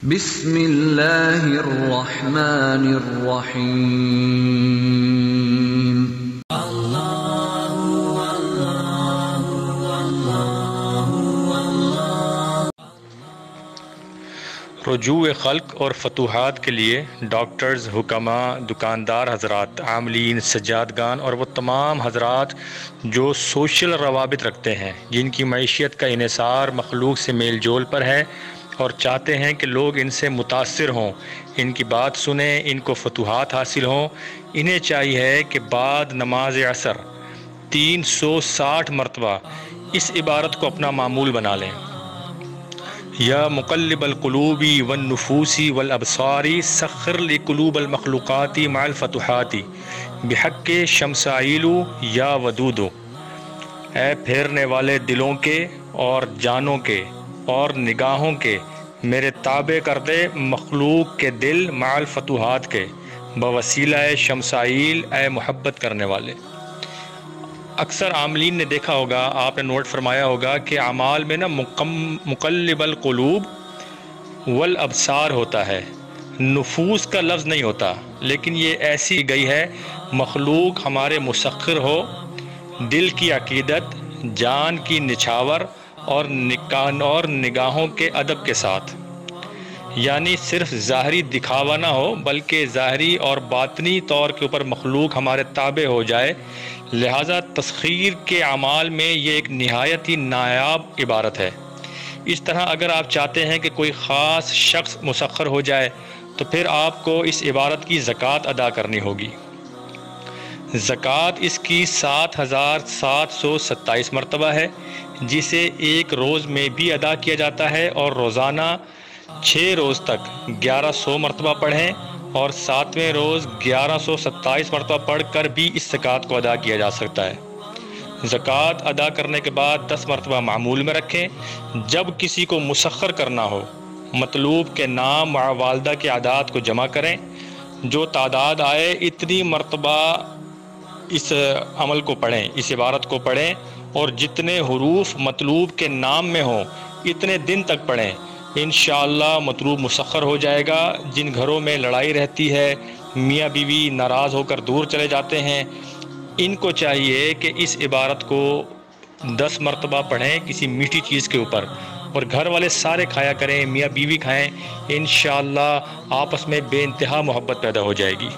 بسم اللہ الرحمن الرحیم۔ رجوع خلق اور فتوحات کے لیے ڈاکٹرز، حکماء، دکاندار حضرات، عاملین، سجادگان اور وہ تمام حضرات جو سوشل روابط رکھتے ہیں، جن کی معیشت کا انحصار مخلوق سے میل جول پر ہے اور چاہتے ہیں کہ لوگ ان سے متاثر ہوں، ان کی بات سنیں، ان کو فتوحات حاصل ہوں، انہیں چاہیے کہ بعد نماز عصر 360 مرتبہ اس عبارت کو اپنا معمول بنا لیں: یا مقلب القلوب والنفوس والابصار سخر لقلوب المخلوقات مع الفتوحات بحق شمسائیل یا ودود۔ اے پھیرنے والے دلوں کے اور جانوں کے اور نگاہوں کے میرے تابع کر دے مخلوق کے دل مع الفتوحات کے بوسیلہ شمسائیل، اے محبت کرنے والے۔ اکثر عاملین نے دیکھا ہوگا، آپ نے نوٹ فرمایا ہوگا کہ اعمال میں نا مقلب القلوب والابصار ہوتا ہے، نفوس کا لفظ نہیں ہوتا، لیکن یہ ایسی گئی ہے مخلوق ہمارے مسخر ہو، دل کی عقیدت، جان کی نچھاور اور نگاہوں کے ادب کے ساتھ، یعنی صرف ظاہری دکھاوا نہ ہو بلکہ ظاہری اور باطنی طور کے اوپر مخلوق ہمارے تابع ہو جائے۔ لہٰذا تسخیر کے اعمال میں یہ ایک نہایت ہی نایاب عبارت ہے۔ اس طرح اگر آپ چاہتے ہیں کہ کوئی خاص شخص مسخر ہو جائے تو پھر آپ کو اس عبارت کی زکوٰۃ ادا کرنی ہوگی۔ زکوٰۃ اس کی 7727 مرتبہ ہے، جسے ایک روز میں بھی ادا کیا جاتا ہے، اور روزانہ 6 روز تک 1100 مرتبہ پڑھیں اور 7ویں روز 1127 مرتبہ پڑھ کر بھی اس زکوٰۃ کو ادا کیا جا سکتا ہے۔ زکوٰۃ ادا کرنے کے بعد 10 مرتبہ معمول میں رکھیں۔ جب کسی کو مسخر کرنا ہو، مطلوب کے نام و والدہ کے اعداد کو جمع کریں، جو تعداد آئے اتنی مرتبہ اس عمل کو پڑھیں، اس عبارت کو پڑھیں، اور جتنے حروف مطلوب کے نام میں ہوں اتنے دن تک پڑھیں۔ انشاءاللہ مطلوب مسخر ہو جائے گا۔ جن گھروں میں لڑائی رہتی ہے، میاں بیوی ناراض ہو کر دور چلے جاتے ہیں، ان کو چاہیے کہ اس عبارت کو 10 مرتبہ پڑھیں کسی میٹھی چیز کے اوپر، اور گھر والے سارے کھایا کریں، میاں بیوی کھائیں، انشاءاللہ آپس میں بے انتہا محبت پیدا ہو جائے گی۔